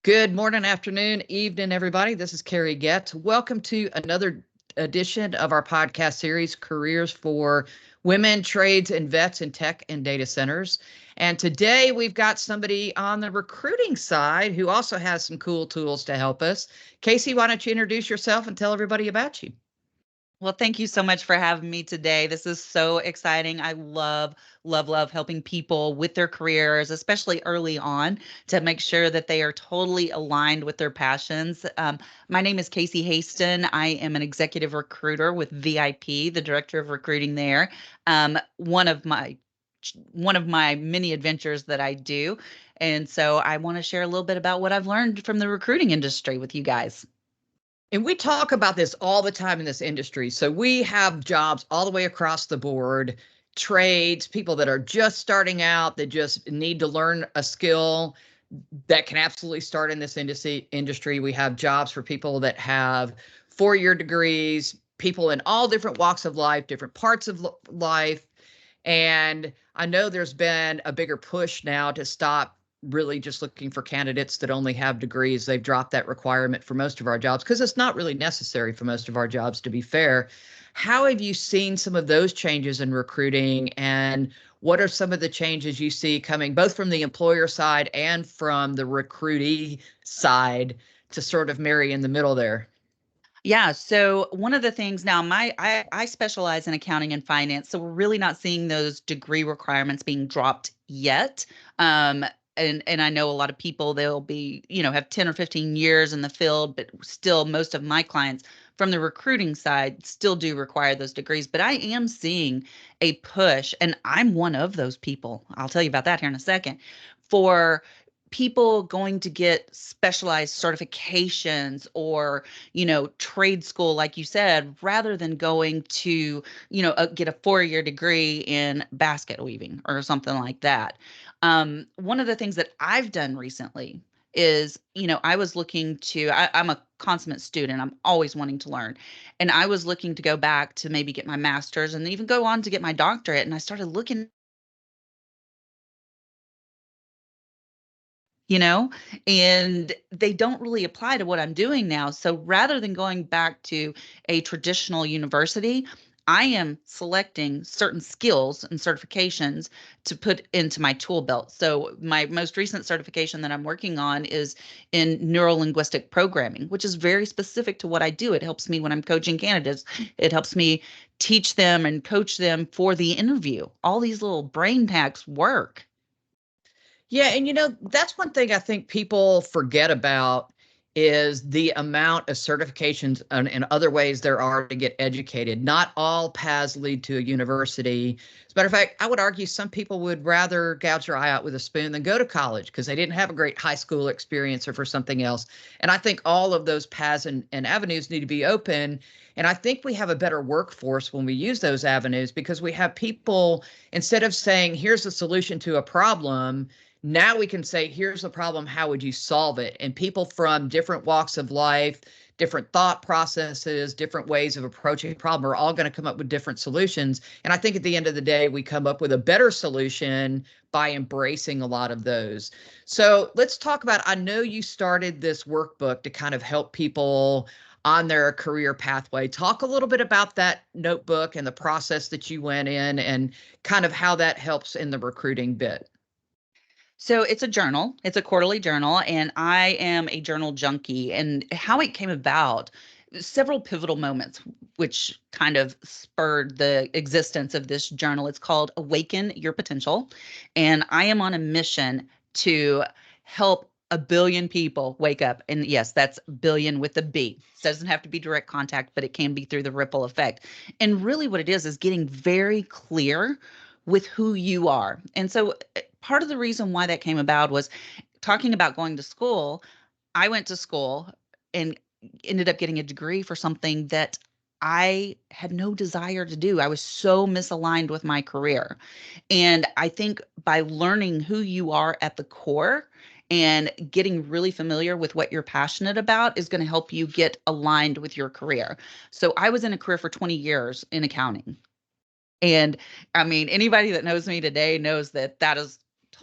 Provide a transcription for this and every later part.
Good morning, afternoon, evening, everybody. This is Carrie Getz. Welcome to another edition of our podcast series, Careers for Women, Trades, and Vets in Tech and Data Centers. And today we've got somebody on the recruiting side who also has some cool tools to help us. Casey, why don't you introduce yourself and tell everybody about you? Well, thank you so much for having me today. This is so exciting. I love helping people with their careers, especially early on, to make sure that they are totally aligned with their passions. My name is Casey Hasten. I am an executive recruiter with VIP, the director of recruiting there. One of my many adventures that I do. And so I want to share a little bit about what I've learned from the recruiting industry with you guys. And we talk about this all the time in this industry. So we have jobs all the way across the board, trades, people that are just starting out, that just need to learn a skill that can absolutely start in this industry. We have jobs for people that have 4-year degrees, people in all different walks of life, different parts of life. And I know there's been a bigger push now to stop really just looking for candidates that only have degrees. They've dropped that requirement for most of our jobs because it's not really necessary for most of our jobs, to be fair. How have you seen some of those changes in recruiting, and what are some of the changes you see coming both from the employer side and from the recruitee side to sort of marry in the middle there? Yeah, so one of the things now, I specialize in accounting and finance, so we're really not seeing those degree requirements being dropped yet. Um, and I know a lot of people, they'll be, have 10 or 15 years in the field, but still most of my clients from the recruiting side still do require those degrees. But I am seeing a push, and I'm one of those people. I'll tell you about that here in a second, for people going to get specialized certifications or trade school, like you said, rather than going to, get a 4-year degree in basket weaving or something like that. One of the things that I've done recently is, I was looking to, I'm a consummate student. I'm always wanting to learn. And I was looking to go back to maybe get my master's and even go on to get my doctorate. And I started looking, you know, and they don't really apply to what I'm doing now. So rather than going back to a traditional university, I am selecting certain skills and certifications to put into my tool belt. So my most recent certification that I'm working on is in neuro linguistic programming, which is very specific to what I do. It helps me when I'm coaching candidates. It helps me teach them and coach them for the interview. All these little brain hacks work. Yeah, and that's one thing I think people forget about is the amount of certifications and other ways there are to get educated. Not all paths lead to a university. As a matter of fact, I would argue some people would rather gouge their eye out with a spoon than go to college because they didn't have a great high school experience or for something else. And I think all of those paths and avenues need to be open. And I think we have a better workforce when we use those avenues because we have people, instead of saying, here's the solution to a problem, now we can say, here's the problem, how would you solve it? And people from different walks of life, different thought processes, different ways of approaching a problem are all going to come up with different solutions. And I think at the end of the day, we come up with a better solution by embracing a lot of those. So let's talk about, I know you started this workbook to kind of help people on their career pathway. Talk a little bit about that notebook and the process that you went in and kind of how that helps in the recruiting bit. So it's a journal, it's a quarterly journal, and I am a journal junkie. And how it came about, several pivotal moments, which kind of spurred the existence of this journal. It's called Awaken Your Potential. And I am on a mission to help a billion people wake up. And yes, that's billion with a B. It doesn't have to be direct contact, but it can be through the ripple effect. And really, what it is getting very clear with who you are. And so part of the reason why that came about was talking about going to school. I went to school and ended up getting a degree for something that I had no desire to do. I was so misaligned with my career. And I think by learning who you are at the core and getting really familiar with what you're passionate about is going to help you get aligned with your career. So I was in a career for 20 years in accounting. And I mean, anybody that knows me today knows that that is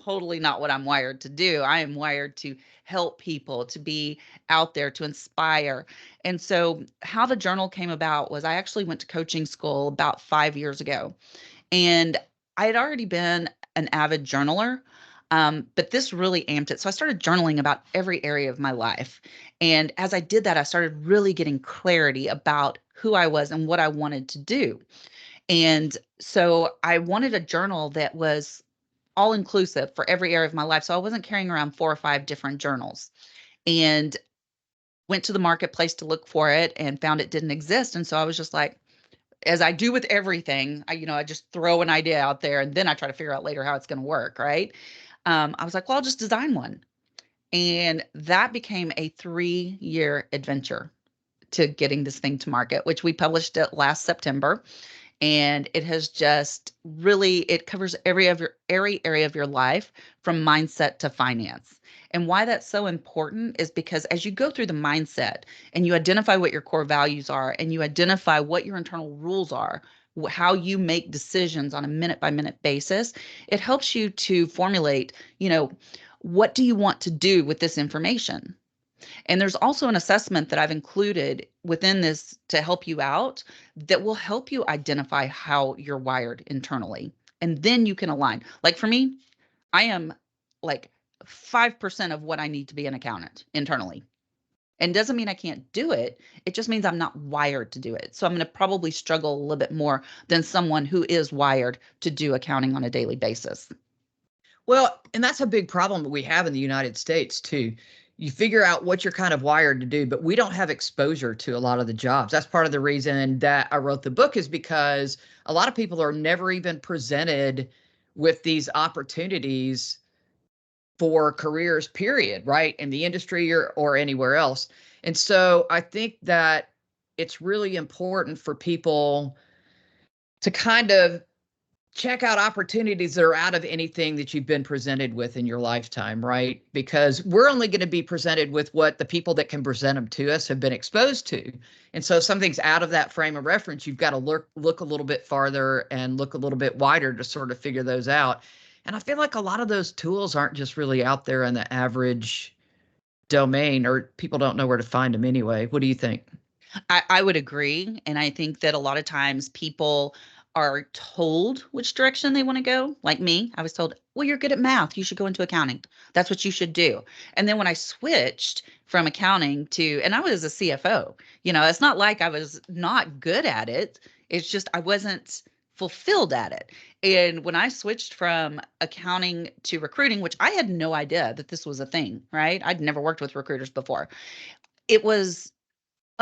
totally not what I'm wired to do. I am wired to help people, to be out there, to inspire. And so, how the journal came about was I actually went to coaching school about 5 years ago. And I had already been an avid journaler, but this really amped it. So I started journaling about every area of my life. And as I did that, I started really getting clarity about who I was and what I wanted to do. And so I wanted a journal that was all inclusive for every area of my life. So I wasn't carrying around 4 or 5 different journals. And went to the marketplace to look for it and found it didn't exist. And so I was just like, as I do with everything, I just throw an idea out there and then I try to figure out later how it's going to work, right? I was like, well, I'll just design one. And that became a 3-year adventure to getting this thing to market, which we published it last September. And it has just really, it covers every area of your life, from mindset to finance. And why that's so important is because as you go through the mindset and you identify what your core values are and you identify what your internal rules are, how you make decisions on a minute by minute basis, it helps you to formulate, what do you want to do with this information? And there's also an assessment that I've included within this to help you out that will help you identify how you're wired internally. And then you can align. Like for me, I am like 5% of what I need to be an accountant internally. And doesn't mean I can't do it. It just means I'm not wired to do it. So I'm going to probably struggle a little bit more than someone who is wired to do accounting on a daily basis. Well, and that's a big problem that we have in the United States too. You figure out what you're kind of wired to do, but we don't have exposure to a lot of the jobs. That's part of the reason that I wrote the book, is because a lot of people are never even presented with these opportunities for careers, period, right? In the industry or anywhere else. And so I think that it's really important for people to kind of check out opportunities that are out of anything that you've been presented with in your lifetime, right? Because we're only going to be presented with what the people that can present them to us have been exposed to. And so if something's out of that frame of reference, you've got to look a little bit farther and look a little bit wider to sort of figure those out. And I feel like a lot of those tools aren't just really out there in the average domain, or people don't know where to find them anyway. What do you think? I would agree. And I think that a lot of times people are told which direction they want to go. Like me, I was told, well, you're good at math. You should go into accounting. That's what you should do. And then when I switched from accounting to, and I was a CFO, it's not like I was not good at it. It's just I wasn't fulfilled at it. And when I switched from accounting to recruiting, which I had no idea that this was a thing, right? I'd never worked with recruiters before. It was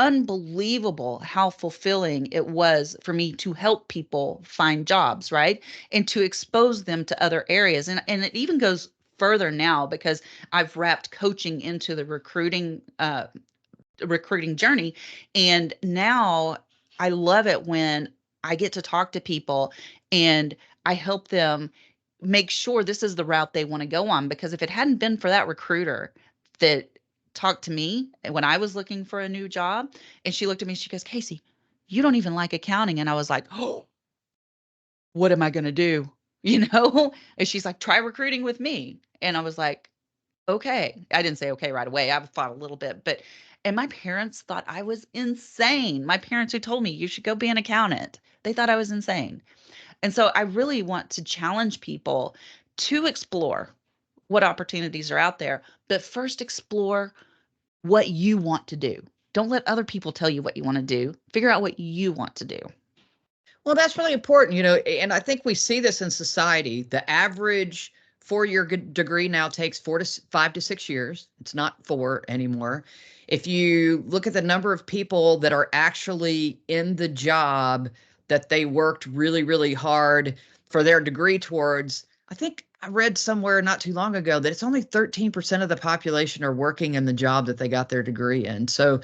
unbelievable how fulfilling it was for me to help people find jobs, right? And to expose them to other areas. And it even goes further now because I've wrapped coaching into the recruiting journey. And now I love it when I get to talk to people and I help them make sure this is the route they want to go on. Because if it hadn't been for that recruiter that talked to me when I was looking for a new job, and she looked at me, she goes, Casey, you don't even like accounting. And I was like, oh, what am I going to do? And she's like, try recruiting with me. And I was like, okay. I didn't say okay right away. I thought a little bit, and my parents thought I was insane. My parents who told me you should go be an accountant, they thought I was insane. And so I really want to challenge people to explore what opportunities are out there, but first explore what you want to do. Don't let other people tell you what you want to do. Figure out what you want to do. Well, that's really important, and I think we see this in society. The average four-year degree now takes 5 to 6 years. It's not 4 anymore. If you look at the number of people that are actually in the job that they worked really, really hard for their degree towards, I think I read somewhere not too long ago that it's only 13% of the population are working in the job that they got their degree in. So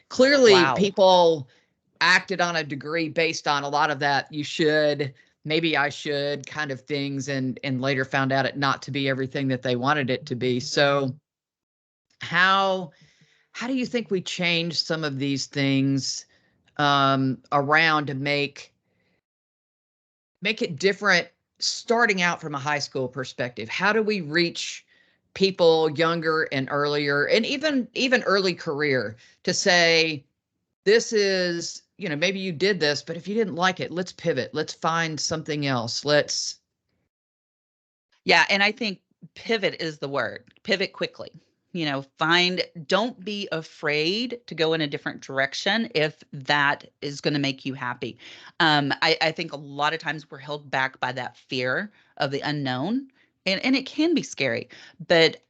clearly Wow. people acted on a degree based on a lot of that you should, maybe I should kind of things, and later found out it not to be everything that they wanted it to be. So how how do you think we change some of these things around to make it different starting out from a high school perspective, how do we reach people younger and earlier, and even early career, to say, this is, maybe you did this, but if you didn't like it, let's pivot. Let's find something else. Let's. Yeah, and I think pivot is the word. Pivot quickly. Don't be afraid to go in a different direction if that is going to make you happy. I think a lot of times we're held back by that fear of the unknown, and it can be scary. But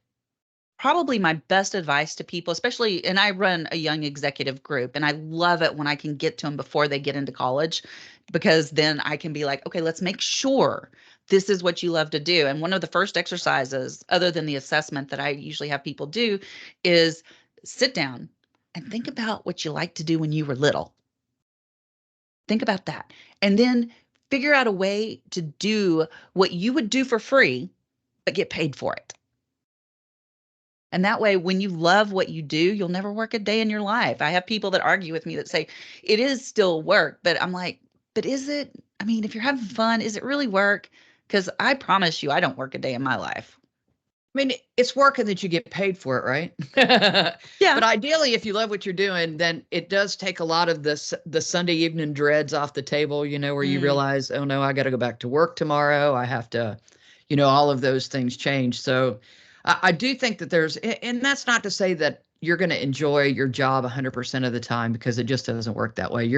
probably my best advice to people, especially, and I run a young executive group, and I love it when I can get to them before they get into college, because then I can be like, okay, let's make sure this is what you love to do. And one of the first exercises, other than the assessment that I usually have people do, is sit down and think about what you liked to do when you were little. Think about that. And then figure out a way to do what you would do for free, but get paid for it. And that way, when you love what you do, you'll never work a day in your life. I have people that argue with me that say it is still work, but I'm like, but is it? I mean, if you're having fun, is it really work? Because I promise you, I don't work a day in my life. I mean, it's working that you get paid for it, right? Yeah. But ideally, if you love what you're doing, then it does take a lot of the Sunday evening dreads off the table, where you Mm, realize, oh no, I got to go back to work tomorrow. I have to, all of those things change. So I do think that and that's not to say that you're going to enjoy your job 100% of the time, because it just doesn't work that way.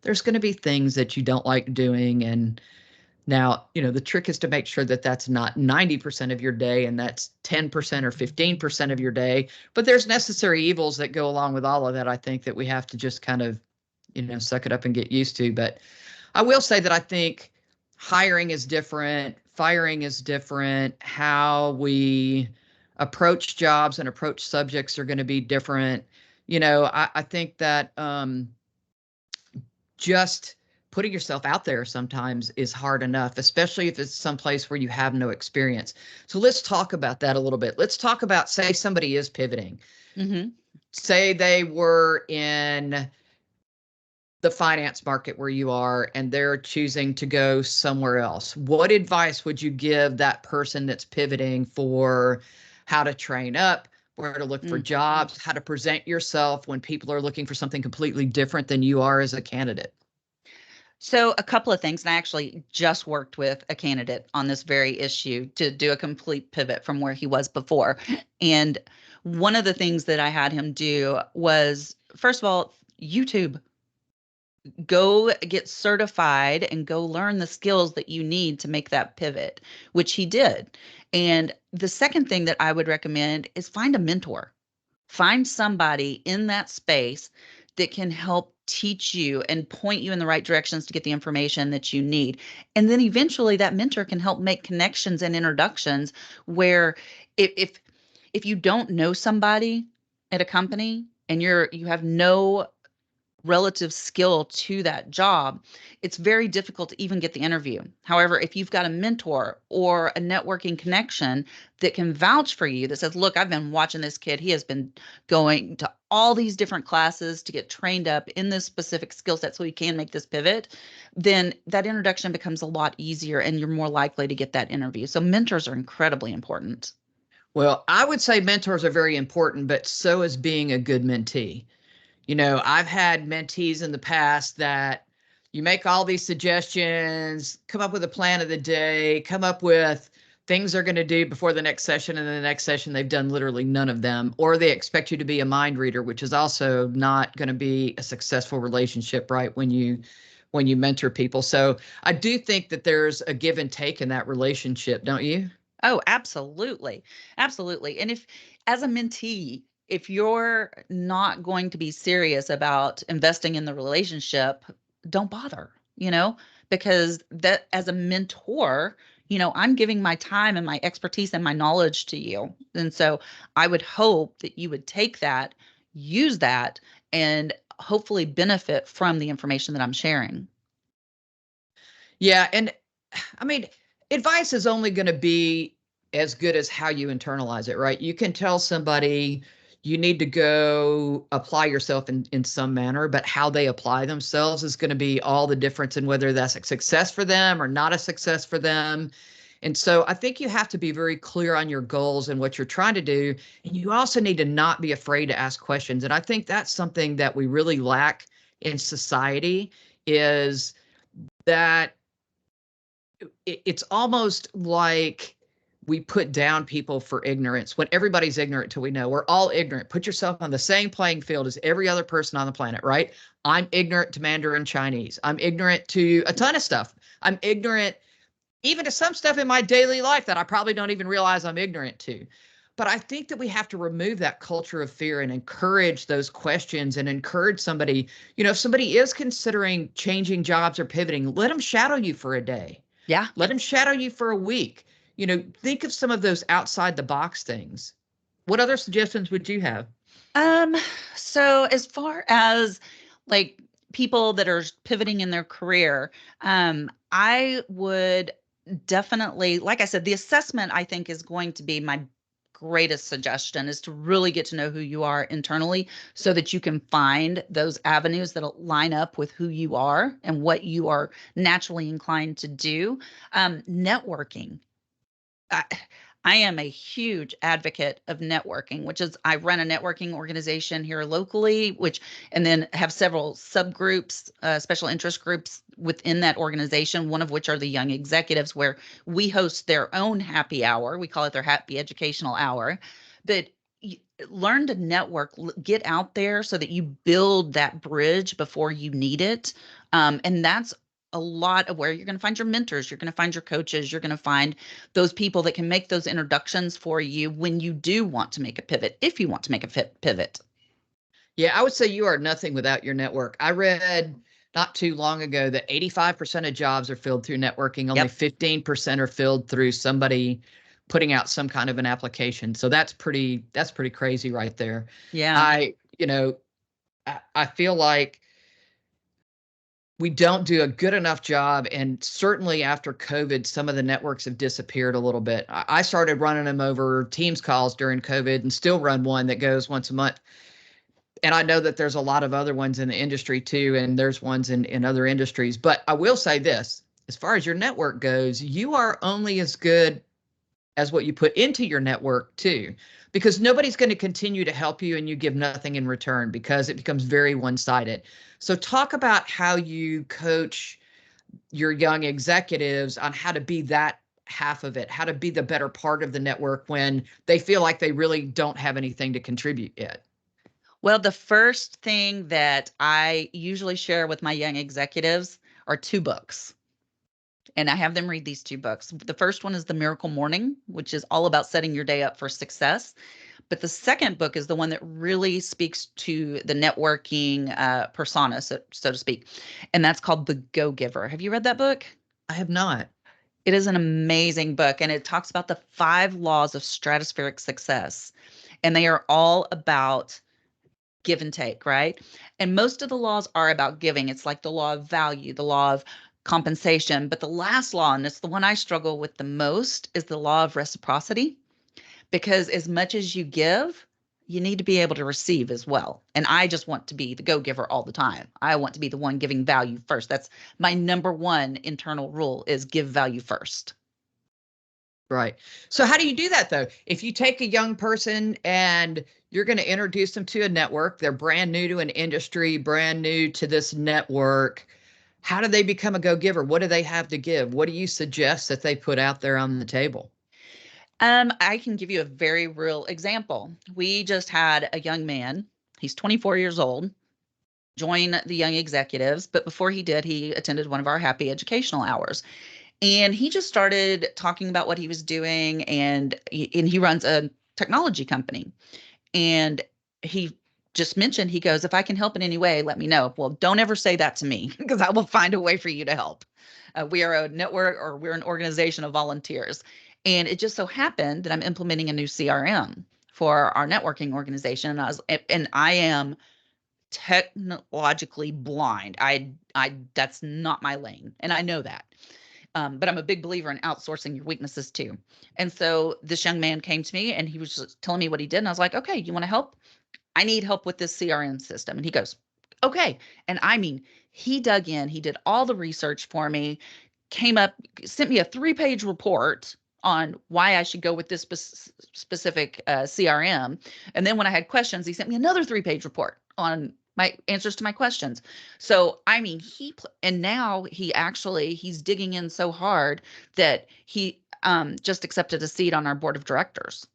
There's going to be things that you don't like doing. And now, the trick is to make sure that that's not 90% of your day and that's 10% or 15% of your day. But there's necessary evils that go along with all of that, I think, that we have to just kind of, suck it up and get used to. But I will say that I think hiring is different, firing is different, how we approach jobs and approach subjects are going to be different. I think that just putting yourself out there sometimes is hard enough, especially if it's someplace where you have no experience. So let's talk about that a little bit. Let's talk about, say somebody is pivoting. hmm Say they were in the finance market where you are and they're choosing to go somewhere else. What advice would you give that person that's pivoting for how to train up, where to look for mm. jobs, how to present yourself when people are looking for something completely different than you are as a candidate? So, a couple of things. And I actually just worked with a candidate on this very issue to do a complete pivot from where he was before. And one of the things that I had him do was, first of all, YouTube. Go get certified and go learn the skills that you need to make that pivot, which he did. And the second thing that I would recommend is find a mentor. Find somebody in that space that can help teach you and point you in the right directions to get the information that you need. And then eventually that mentor can help make connections and introductions where if if you don't know somebody at a company and you have no relative skill to that job, it's very difficult to even get the interview. However, if you've got a mentor or a networking connection that can vouch for you, that says, look, I've been watching this kid. He has been going to all these different classes to get trained up in this specific skill set so he can make this pivot, then that introduction becomes a lot easier and you're more likely to get that interview. So mentors are incredibly important. Well, I would say mentors are very important, but so is being a good mentee. I've had mentees in the past that you make all these suggestions, come up with a plan of the day, come up with things they're going to do before the next session, and then the next session they've done literally none of them, or they expect you to be a mind reader, which is also not going to be a successful relationship, right? When you mentor people. So I do think that there's a give and take in that relationship, don't you? Oh, absolutely. Absolutely. And if, as a mentee, if you're not going to be serious about investing in the relationship, don't bother, because that as a mentor, I'm giving my time and my expertise and my knowledge to you. And so I would hope that you would take that, use that, and hopefully benefit from the information that I'm sharing. Yeah, and I mean, advice is only going to be as good as how you internalize it, right? You can tell somebody, you need to go apply yourself in some manner, but how they apply themselves is going to be all the difference in whether that's a success for them or not a success for them. And so I think you have to be very clear on your goals and what you're trying to do. And you also need to not be afraid to ask questions. And I think that's something that we really lack in society, is that it's almost like we put down people for ignorance when everybody's ignorant till we know. We're all ignorant. Put yourself on the same playing field as every other person on the planet, right? I'm ignorant to Mandarin Chinese. I'm ignorant to a ton of stuff. I'm ignorant even to some stuff in my daily life that I probably don't even realize I'm ignorant to. But I think that we have to remove that culture of fear and encourage those questions and encourage somebody, if somebody is considering changing jobs or pivoting, let them shadow you for a day. Yeah. Let them shadow you for a week. Think of some of those outside the box things. What other suggestions would you have? Um, so as far as like people that are pivoting in their career, I would definitely, like I said, the assessment I think is going to be my greatest suggestion, is to really get to know who you are internally so that you can find those avenues that'll line up with who you are and what you are naturally inclined to do. Networking. I, I am a huge advocate of networking, which is I run a networking organization here locally, and then have several subgroups, special interest groups within that organization, one of which are the young executives, where we host their own happy hour. We call it their happy educational hour. But learn to network, get out there so that you build that bridge before you need it. And that's a lot of where you're going to find your mentors, you're going to find your coaches, you're going to find those people that can make those introductions for you when you do want to make a pivot, if you want to make a pivot. Yeah, I would say you are nothing without your network. I read not too long ago that 85% of jobs are filled through networking. Only Yep. 15% are filled through somebody putting out some kind of an application. So that's pretty crazy right there. Yeah. I, you know, I feel like we don't do a good enough job. And certainly after COVID, some of the networks have disappeared a little bit. I started running them over Teams calls during COVID and still run one that goes once a month. And I know that there's a lot of other ones in the industry too, and there's ones in other industries. But I will say this, as far as your network goes, you are only as good as what you put into your network too, because nobody's going to continue to help you and you give nothing in return, because it becomes very one-sided. So talk about how you coach your young executives on how to be that half of it, how to be the better part of the network when they feel like they really don't have anything to contribute yet. Well, the first thing that I usually share with my young executives are two books. And I have them read these two books. The first one is The Miracle Morning, which is all about setting your day up for success. But the second book is the one that really speaks to the networking persona, so to speak. And that's called The Go Giver. Have you read that book? I have not. It is an amazing book, and it talks about the 5 laws of stratospheric success. And they are all about give and take, right? And most of the laws are about giving. It's like the law of value, the law of compensation. But the last law, and it's the one I struggle with the most, is the law of reciprocity. Because as much as you give, you need to be able to receive as well. And I just want to be the go giver all the time. I want to be the one giving value first. That's my number one internal rule, is give value first. Right. So how do you do that though? If you take a young person and you're going to introduce them to a network, they're brand new to an industry, brand new to this network, how do they become a go-giver? What do they have to give? What do you suggest that they put out there on the table? I can give you a very real example. We just had a young man, he's 24 years old, join the young executives, but before he did, he attended one of our happy educational hours. And he just started talking about what he was doing, and he runs a technology company. And he just mentioned, he goes, if I can help in any way, let me know. Well, don't ever say that to me, because I will find a way for you to help. We are a network, or we're an organization of volunteers. And it just so happened that I'm implementing a new CRM for our networking organization. And I am technologically blind. I that's not my lane, and I know that. But I'm a big believer in outsourcing your weaknesses too. And so this young man came to me and he was just telling me what he did. And I was like, okay, you want to help? I need help with this CRM system. And he goes, okay. And I mean, he dug in, he did all the research for me, came up, sent me a 3-page report on why I should go with this specific CRM. And then when I had questions, he sent me another 3-page report on my answers to my questions. So, I mean, and now he's digging in so hard that he just accepted a seat on our board of directors.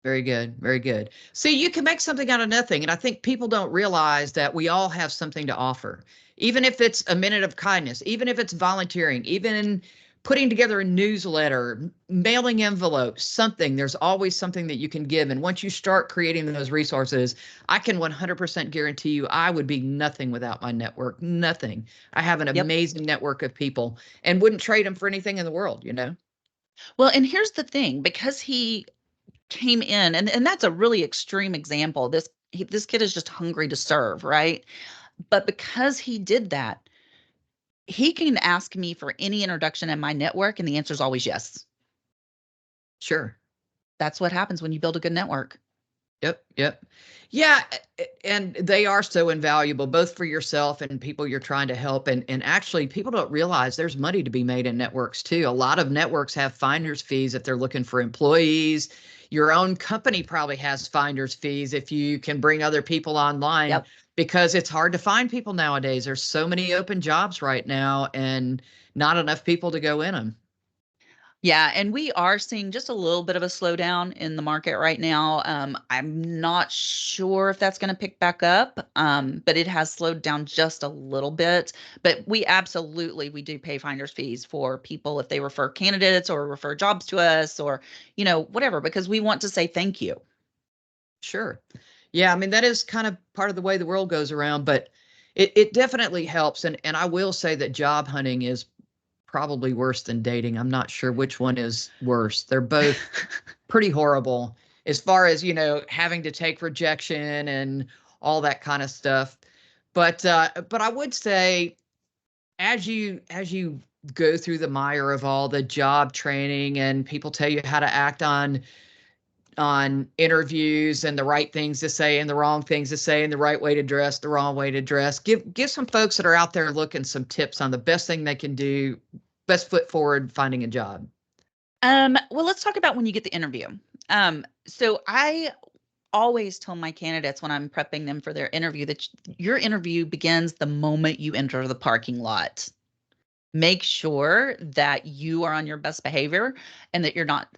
Very good. Very good. See, you can make something out of nothing. And I think people don't realize that we all have something to offer, even if it's a minute of kindness, even if it's volunteering, even putting together a newsletter, mailing envelopes, something. There's always something that you can give. And once you start creating those resources, I can 100% guarantee you I would be nothing without my network. Nothing. I have an Yep. amazing network of people and wouldn't trade them for anything in the world, you know? Well, and here's the thing, because he came in, and that's a really extreme example. This kid is just hungry to serve, right? But because he did that, he can ask me for any introduction in my network, and the answer is always yes. Sure. That's what happens when you build a good network. Yep, yep. Yeah, and they are so invaluable, both for yourself and people you're trying to help. And actually, people don't realize there's money to be made in networks too. A lot of networks have finder's fees if they're looking for employees. Your own company probably has finder's fees if you can bring other people online, Yep. because it's hard to find people nowadays. There's so many open jobs right now and not enough people to go in them. Yeah, and we are seeing just a little bit of a slowdown in the market right now. I'm not sure if that's going to pick back up, but it has slowed down just a little bit. But we do pay finder's fees for people if they refer candidates or refer jobs to us, or whatever, because we want to say thank you. Sure. Yeah, I mean, that is kind of part of the way the world goes around, but it definitely helps. And I will say that job hunting is probably worse than dating. I'm not sure which one is worse. They're both pretty horrible as far as, having to take rejection and all that kind of stuff. But I would say as you go through the mire of all the job training and people tell you how to act on interviews and the right things to say and the wrong things to say and the right way to dress, the wrong way to dress. Give some folks that are out there looking some tips on the best thing they can do, best foot forward finding a job. Well, let's talk about when you get the interview. So I always tell my candidates when I'm prepping them for their interview that your interview begins the moment you enter the parking lot. Make sure that you are on your best behavior and that you're not.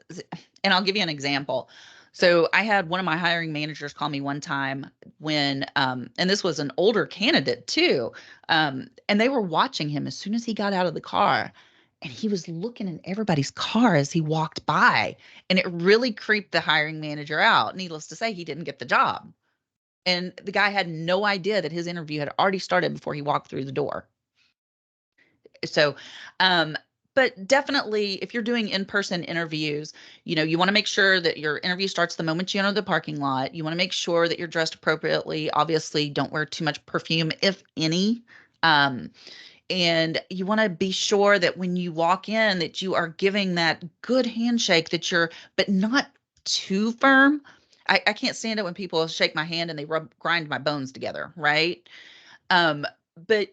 And I'll give you an example. So I had one of my hiring managers call me one time when, and this was an older candidate too, and they were watching him as soon as he got out of the car. And he was looking in everybody's car as he walked by. And it really creeped the hiring manager out. Needless to say, he didn't get the job. And the guy had no idea that his interview had already started before he walked through the door. So, um, but definitely if you're doing in-person interviews, you want to make sure that your interview starts the moment you enter the parking lot. You want to make sure that you're dressed appropriately. Obviously, don't wear too much perfume, if any. Um, and you want to be sure that when you walk in that you are giving that good handshake, but not too firm. I can't stand it when people shake my hand and they grind my bones together, right? But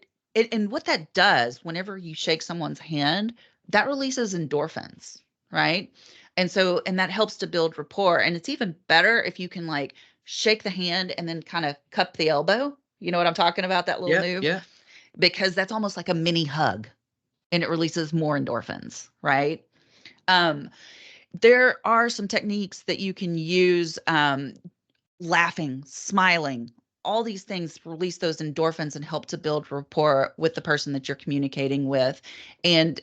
and what that does whenever you shake someone's hand, that releases endorphins, right? And that helps to build rapport. And it's even better if you can like shake the hand and then kind of cup the elbow. You know what I'm talking about? That little Yeah, move, yeah. because that's almost like a mini hug and it releases more endorphins, right? Um, there are some techniques that you can use, laughing, smiling, all these things release those endorphins and help to build rapport with the person that you're communicating with. And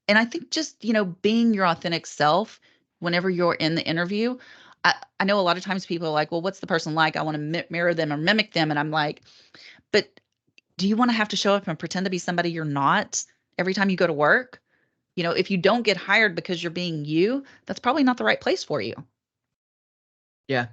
I think just, being your authentic self whenever you're in the interview. I know a lot of times people are like, well, what's the person like? I want to mirror them or mimic them. And I'm like, but do you want to have to show up and pretend to be somebody you're not every time you go to work? If you don't get hired because you're being you, that's probably not the right place for you. Yeah.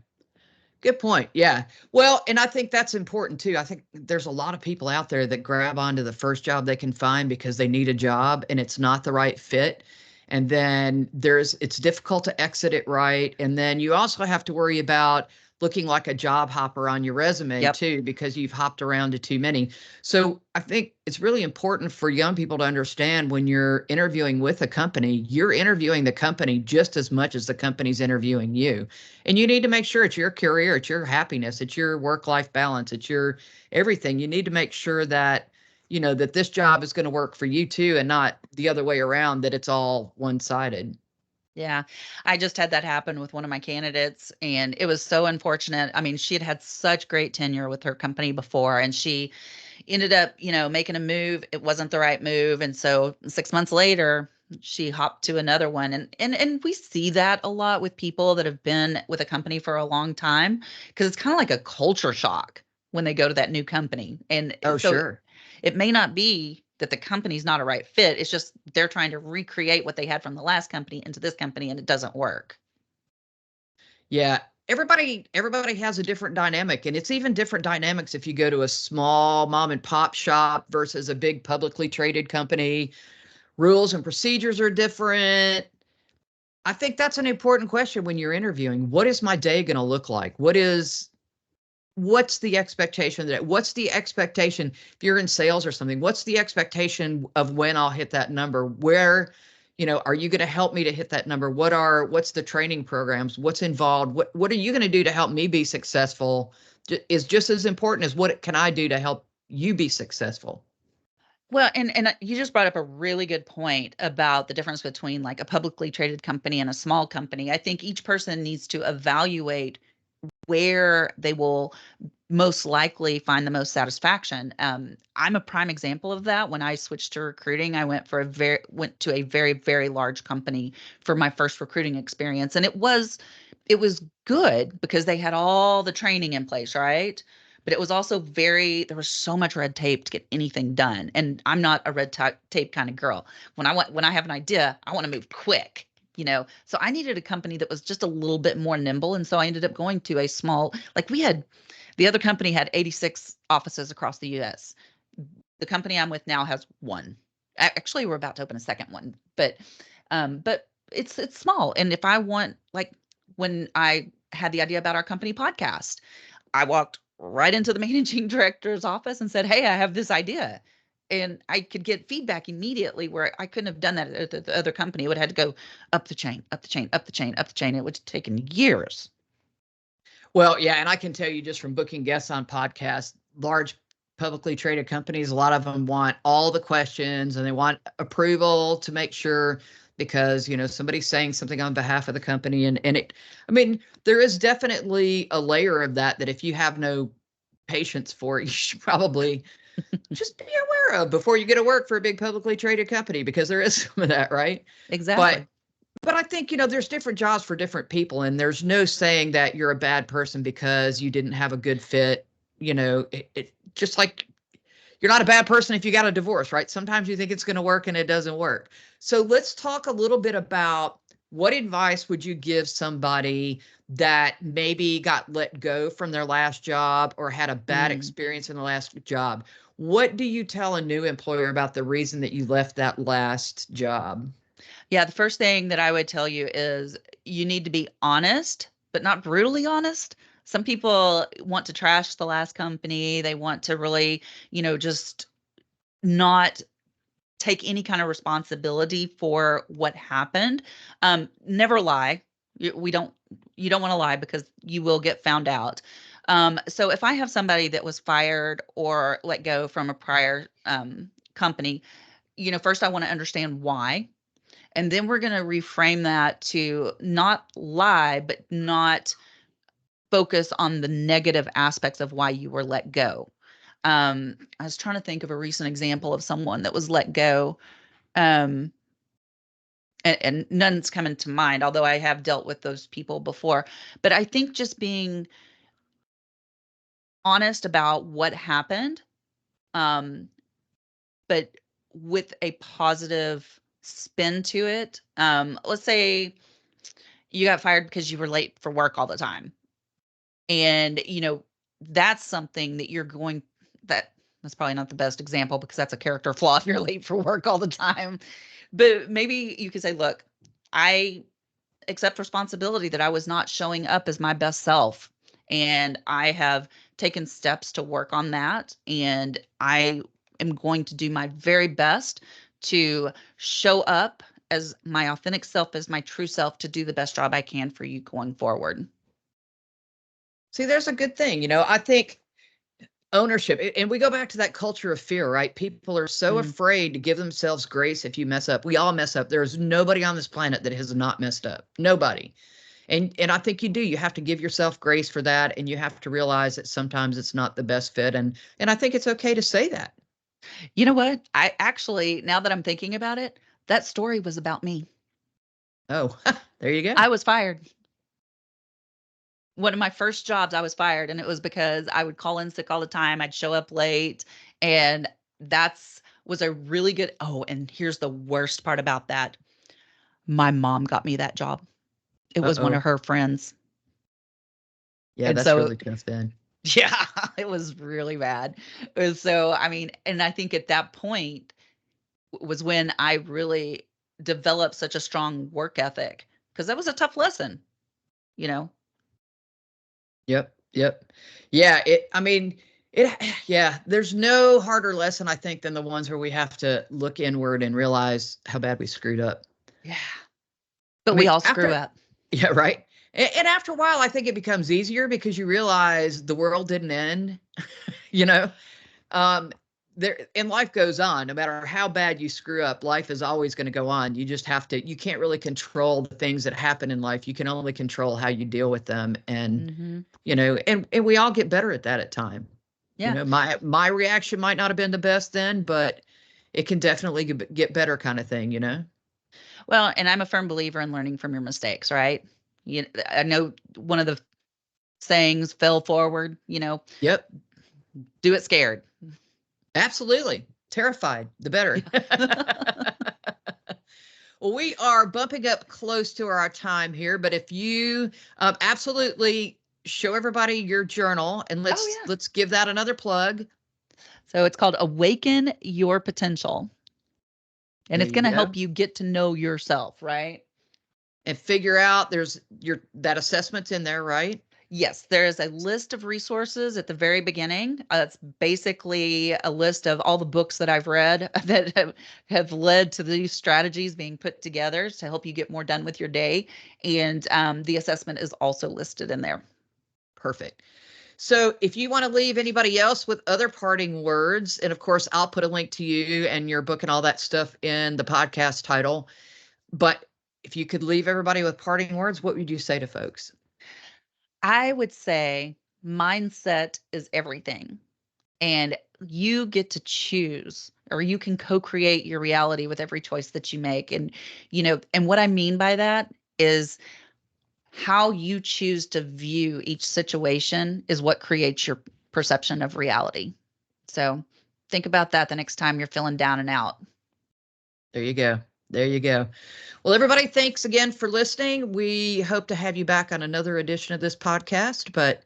Good point. Yeah. Well, and I think that's important too. I think there's a lot of people out there that grab onto the first job they can find because they need a job and it's not the right fit. And then it's difficult to exit it right. And then you also have to worry about looking like a job hopper on your resume Yep. too, because you've hopped around to too many. So I think it's really important for young people to understand when you're interviewing with a company, you're interviewing the company just as much as the company's interviewing you. And you need to make sure it's your career, it's your happiness, it's your work-life balance, it's your everything. You need to make sure that, that this job is going to work for you too, and not the other way around, that it's all one-sided. Yeah. I just had that happen with one of my candidates, and it was so unfortunate. I mean, she had had such great tenure with her company before, and she ended up, making a move. It wasn't the right move. And so 6 months later, she hopped to another one. And we see that a lot with people that have been with a company for a long time, because it's kind of like a culture shock when they go to that new company. And Oh, so sure. it may not be that the company's not a right fit. It's just they're trying to recreate what they had from the last company into this company, and it doesn't work. Yeah. Everybody has a different dynamic, and it's even different dynamics if you go to a small mom and pop shop versus a big publicly traded company. Rules and procedures are different. I think that's an important question when you're interviewing. What is my day going to look like? What's the expectation what's the expectation if you're in sales or something? What's the expectation of when I'll hit that number? Are you going to help me to hit that number? What's the training programs? What's involved? What are you going to do to help me be successful? Is just as important as what can I do to help you be successful? Well, and you just brought up a really good point about the difference between like a publicly traded company and a small company. I think each person needs to evaluate where they will most likely find the most satisfaction. I'm a prime example of that. When I switched to recruiting, I went to a very, very large company for my first recruiting experience. And it was good because they had all the training in place, right? But it was also there was so much red tape to get anything done. And I'm not a tape kind of girl. When I have an idea, I want to move quick. So I needed a company that was just a little bit more nimble. And so I ended up going to a small, like the other company had 86 offices across the US. The company I'm with now has one. Actually, we're about to open a second one, but it's small. And if I want, like, when I had the idea about our company podcast, I walked right into the managing director's office and said, "Hey, I have this idea." And I could get feedback immediately where I couldn't have done that at the other company. It would have had to go up the chain, up the chain, up the chain, up the chain. It would have taken years. Well, yeah, and I can tell you just from booking guests on podcasts, large publicly traded companies, a lot of them want all the questions and they want approval to make sure, because somebody's saying something on behalf of the company, and I mean, there is definitely a layer of that if you have no patience for it, you should probably just be aware of before you get to work for a big publicly traded company, because there is some of that, right? But Exactly. but I think, there's different jobs for different people, and there's no saying that you're a bad person because you didn't have a good fit. Just like you're not a bad person if you got a divorce, right? Sometimes you think it's going to work and it doesn't work. So let's talk a little bit about what advice would you give somebody that maybe got let go from their last job or had a bad Mm. experience in the last job? What do you tell a new employer about the reason that you left that last job? Yeah, the first thing that I would tell you is you need to be honest, but not brutally honest. Some people want to trash the last company. They want to really, just not take any kind of responsibility for what happened. Never lie. We don't, you don't want to lie because you will get found out. So if I have somebody that was fired or let go from a prior company, first I want to understand why. And then we're going to reframe that to not lie, but not focus on the negative aspects of why you were let go. I was trying to think of a recent example of someone that was let go. Um, and none's coming to mind, although I have dealt with those people before. But I think just being honest about what happened, um, but with a positive spin to it. Let's say you got fired because you were late for work all the time. And, that's something that that's probably not the best example because that's a character flaw if you're late for work all the time. But maybe you could say, look, I accept responsibility that I was not showing up as my best self. And I have taken steps to work on that. And I am going to do my very best to show up as my authentic self, as my true self, to do the best job I can for you going forward. See, there's a good thing. I think ownership, and we go back to that culture of fear, right? People are so Mm. afraid to give themselves grace if you mess up. We all mess up. There's nobody on this planet that has not messed up. Nobody. And I think you do. You have to give yourself grace for that, and you have to realize that sometimes it's not the best fit. And I think it's okay to say that. You know what? I actually, now that I'm thinking about it, that story was about me. Oh, there you go. I was fired. One of my first jobs, I was fired, and it was because I would call in sick all the time. I'd show up late, and that's was a really good. Oh, and here's the worst part about that. My mom got me that job. It was one Uh-oh. of her friends. Yeah, And that's so, really tough then. yeah, it was really bad. So, I mean, and I think at that point was when I really developed such a strong work ethic because that was a tough lesson, you know? Yep, yep. Yeah, I mean, it yeah, there's no harder lesson I think than the ones where we have to look inward and realize how bad we screwed up. Yeah. I But we mean, all screw after up. yeah, right. And after a while, I think it becomes easier because you realize the world didn't end, you know? Um, there and life goes on. No matter how bad you screw up, life is always going to go on. You just have to, you can't really control the things that happen in life. You can only control how you deal with them. And, Mhm. and we all get better at that at time. Yeah. My reaction might not have been the best then, but it can definitely get better kind of thing. Well, and I'm a firm believer in learning from your mistakes, right? I know one of the sayings, "Fail forward," Yep. do it scared. Absolutely. Terrified, the better. Well, we are bumping up close to our time here, but if you absolutely show everybody your journal and Oh, let's yeah. let's give that another plug. So it's called Awaken Your Potential, and There it's you gonna go. help you get to know yourself, right? And figure out there's your that assessment's in there, right? Yes, there is a list of resources at the very beginning. It's basically a list of all the books that I've read that have led to these strategies being put together to help you get more done with your day. And the assessment is also listed in there. Perfect. So if you want to leave anybody else with other parting words, and of course I'll put a link to you and your book and all that stuff in the podcast title, but if you could leave everybody with parting words, what would you say to folks? I would say mindset is everything. And you get to choose, or you can co-create your reality with every choice that you make. And and what I mean by that is how you choose to view each situation is what creates your perception of reality. So think about that the next time you're feeling down and out. There you go. There you go. Well, everybody, thanks again for listening. We hope to have you back on another edition of this podcast, but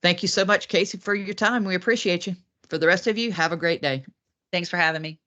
thank you so much, Casey, for your time. We appreciate you. For the rest of you, have a great day. Thanks for having me.